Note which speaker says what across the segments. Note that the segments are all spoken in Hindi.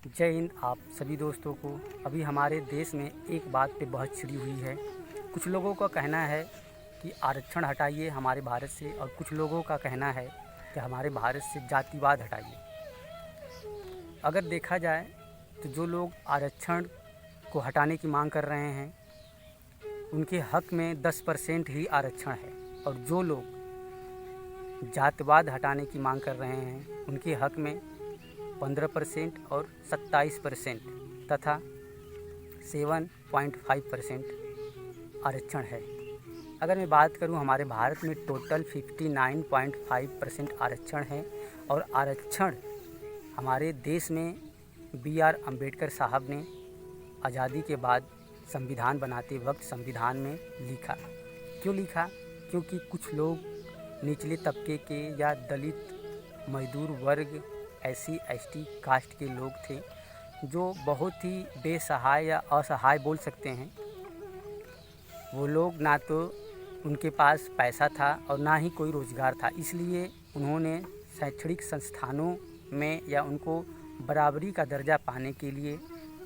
Speaker 1: जय हिंद आप सभी दोस्तों को। अभी हमारे देश में एक बात पे बहस छिड़ी हुई है। कुछ लोगों का कहना है कि आरक्षण हटाइए हमारे भारत से, और कुछ लोगों का कहना है कि हमारे भारत से जातिवाद हटाइए। अगर देखा जाए तो जो लोग आरक्षण को हटाने की मांग कर रहे हैं उनके हक में 10% ही आरक्षण है, और जो लोग जातिवाद हटाने की मांग कर रहे हैं उनके हक में 15% और 27% तथा 7.5% आरक्षण है। अगर मैं बात करूं, हमारे भारत में टोटल 59.5% आरक्षण है, और आरक्षण हमारे देश में B.R. अम्बेडकर साहब ने आज़ादी के बाद संविधान बनाते वक्त संविधान में लिखा। क्यों लिखा? क्योंकि कुछ लोग निचले तबके के या दलित मजदूर वर्ग SC ST कास्ट के लोग थे जो बहुत ही बेसहाय या असहाय बोल सकते हैं। वो लोग ना तो उनके पास पैसा था और ना ही कोई रोज़गार था, इसलिए उन्होंने शैक्षणिक संस्थानों में या उनको बराबरी का दर्जा पाने के लिए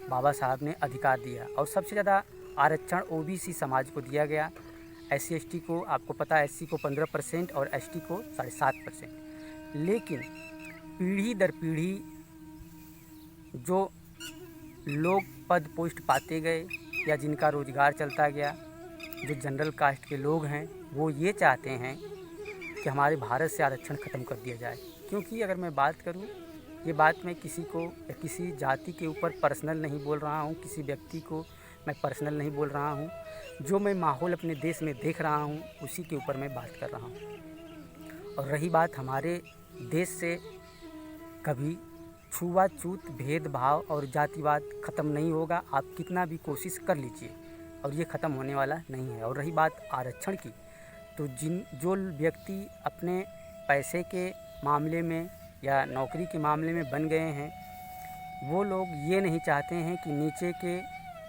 Speaker 1: बाबा साहब ने अधिकार दिया। और सबसे ज़्यादा आरक्षण OBC समाज को दिया गया। SC ST को आपको पता है, SC को 15% और ST को 7.5%। लेकिन पीढ़ी दर पीढ़ी जो लोग पद पोस्ट पाते गए या जिनका रोज़गार चलता गया, जो जनरल कास्ट के लोग हैं, वो ये चाहते हैं कि हमारे भारत से आरक्षण ख़त्म कर दिया जाए। क्योंकि अगर मैं बात करूं, ये बात मैं किसी को या किसी जाति के ऊपर पर्सनल नहीं बोल रहा हूं, किसी व्यक्ति को मैं पर्सनल नहीं बोल रहा हूं। जो मैं माहौल अपने देश में देख रहा हूं उसी के ऊपर मैं बात कर रहा हूं। और रही बात, हमारे देश से कभी छुआछूत, भेदभाव और जातिवाद ख़त्म नहीं होगा। आप कितना भी कोशिश कर लीजिए और ये ख़त्म होने वाला नहीं है। और रही बात आरक्षण की, तो जो व्यक्ति अपने पैसे के मामले में या नौकरी के मामले में बन गए हैं, वो लोग ये नहीं चाहते हैं कि नीचे के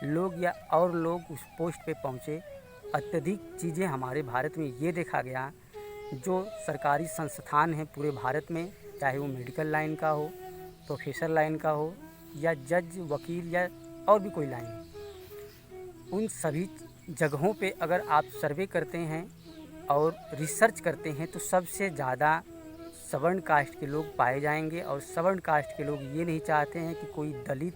Speaker 1: लोग या और लोग उस पोस्ट पे पहुँचे। अत्यधिक चीज़ें हमारे भारत में ये देखा गया, जो सरकारी संस्थान हैं पूरे भारत में, चाहे वो मेडिकल लाइन का हो, प्रोफेसर लाइन का हो, या जज, वकील या और भी कोई लाइन हो, उन सभी जगहों पे अगर आप सर्वे करते हैं और रिसर्च करते हैं तो सबसे ज़्यादा सवर्ण कास्ट के लोग पाए जाएंगे। और सवर्ण कास्ट के लोग ये नहीं चाहते हैं कि कोई दलित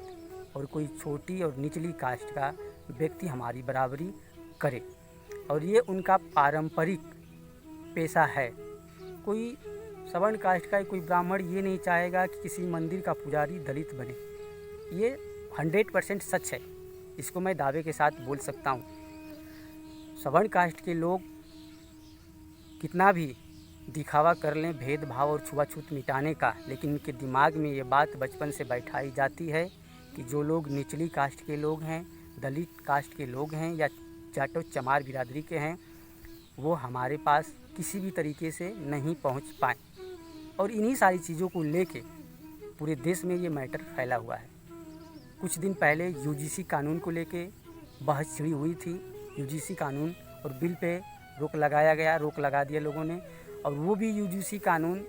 Speaker 1: और कोई छोटी और निचली कास्ट का व्यक्ति हमारी बराबरी करे, और ये उनका पारंपरिक पेशा है। कोई सवर्ण कास्ट का कोई ब्राह्मण ये नहीं चाहेगा कि किसी मंदिर का पुजारी दलित बने। ये 100% सच है, इसको मैं दावे के साथ बोल सकता हूँ। सवर्ण कास्ट के लोग कितना भी दिखावा कर लें भेदभाव और छुआछूत मिटाने का, लेकिन उनके दिमाग में ये बात बचपन से बैठाई जाती है कि जो लोग निचली कास्ट के लोग हैं, दलित कास्ट के लोग हैं या जाटो चमार बिरादरी के हैं, वो हमारे पास किसी भी तरीके से नहीं पहुंच पाए। और इन्हीं सारी चीज़ों को लेके पूरे देश में ये मैटर फैला हुआ है। कुछ दिन पहले UGC कानून को लेके बहस छिड़ी हुई थी। UGC कानून और बिल पे रोक लगाया गया, रोक लगा दिया लोगों ने। और वो भी UGC कानून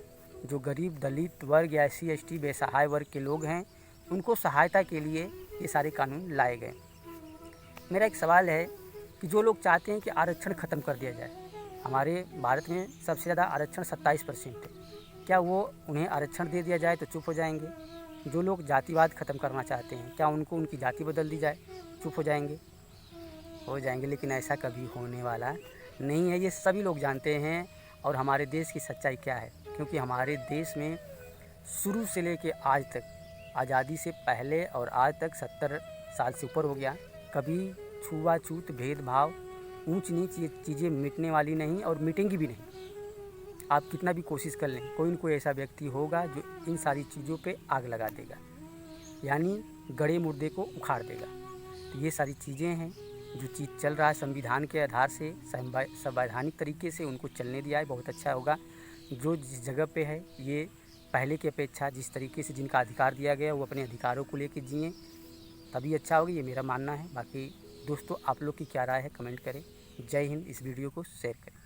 Speaker 1: जो गरीब दलित वर्ग या SC ST बेसहाय वर्ग के लोग हैं, उनको सहायता के लिए ये सारे कानून लाए गए। मेरा एक सवाल है कि जो लोग चाहते हैं कि आरक्षण ख़त्म कर दिया जाए, हमारे भारत में सबसे ज़्यादा आरक्षण 27% है, क्या वो उन्हें आरक्षण दे दिया जाए तो चुप हो जाएंगे? जो लोग जातिवाद ख़त्म करना चाहते हैं, क्या उनको उनकी जाति बदल दी जाए, चुप हो जाएंगे? हो जाएंगे, लेकिन ऐसा कभी होने वाला नहीं है। ये सभी लोग जानते हैं। और हमारे देश की सच्चाई क्या है, क्योंकि हमारे देश में शुरू से लेके आज तक, आज़ादी से पहले और आज तक 70 साल से ऊपर हो गया, कभी छुआछूत, भेदभाव, ऊंच नीच ये चीज़ें मिटने वाली नहीं और मिटेंगी भी नहीं। आप कितना भी कोशिश कर लें, कोई न कोई ऐसा व्यक्ति होगा जो इन सारी चीज़ों पे आग लगा देगा, यानी गड़े मुर्दे को उखाड़ देगा। तो ये सारी चीज़ें हैं, जो चीज़ चल रहा है संविधान के आधार से, संवैधानिक तरीके से उनको चलने दिया है, बहुत अच्छा होगा। जो जिस जगह पे है, ये पहले की अपेक्षा जिस तरीके से जिनका अधिकार दिया गया वो अपने अधिकारों को लेकर जिएँ, तभी अच्छा होगा। ये मेरा मानना है। बाकी दोस्तों, आप लोग की क्या राय है, कमेंट करें। जय हिंद। इस वीडियो को शेयर करें।